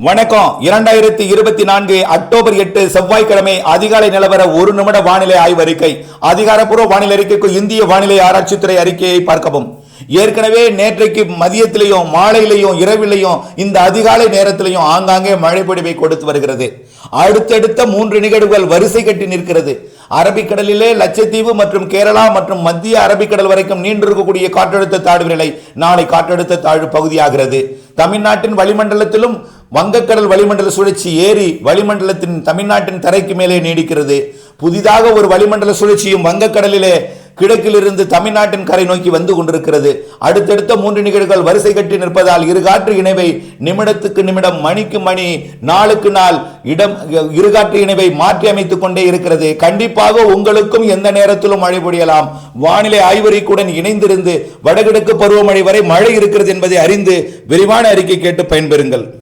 வணக்கம். 2024 அக்டோபர் 8 செவ்வாய்க்கிழமை அதிகாலை நிலவர ஒரு நிமிட வானிலை ஆய்வறிக்கை. அதிகாரப்பூர்வ வானிலை அறிக்கைக்கு இந்திய வானிலை ஆராய்ச்சித்துறை அறிக்கையை பார்க்கவும். ஏற்கனவே நேற்றைக்கு மதியத்திலையும் மாலையிலையும் இரவிலையும் இந்த அதிகாலை நேரத்திலையும் ஆங்காங்கே மழை பொழிவை கொடுத்து வருகிறது. அடுத்தடுத்த 3 நிகழ்வுகள் வரிசை கட்டி நிற்கிறது. அரபிக்கடலிலே லட்சத்தீவு மற்றும் கேரளா மற்றும் மத்திய அரபிக்கடல் வரைக்கும் நீண்டிருக்கக்கூடிய காற்றழுத்த தாழ்வு நிலை நாளை காற்றழுத்த தாழ்வு பகுதியாகிறது. தமிழ்நாட்டின் வளிமண்டலத்திலும் வங்கக்கடல் வளிமண்டல சுழற்சி ஏறி வளிமண்டலத்தின் தமிழ்நாட்டின் தரைக்கு மேலே நீடிக்கிறது. புதிதாக ஒரு வளிமண்டல சுழற்சியும் வங்கக்கடலிலே கிழக்கிலிருந்து தமிழ்நாட்டின் கரை நோக்கி வந்து கொண்டிருக்கிறது. அடுத்தடுத்த 3 நிகழ்வுகள் வரிசை கட்டி நிற்பதால் இருகாற்று இணைவை நிமிடத்துக்கு நிமிடம் மணிக்கு மணி நாளுக்கு நாள் இருகாற்று இணைவை மாற்றி அமைத்துக் கொண்டே இருக்கிறது. கண்டிப்பாக உங்களுக்கும் எந்த நேரத்திலும் மழை பொழியலாம். வானிலை ஆய்வறிக்கையுடன் இணைந்திருந்து வடகிழக்கு பருவமழை வரை மழை இருக்கிறது என்பதை அறிந்து விரிவான அறிக்கை கேட்டு பயன்பெறுங்கள்.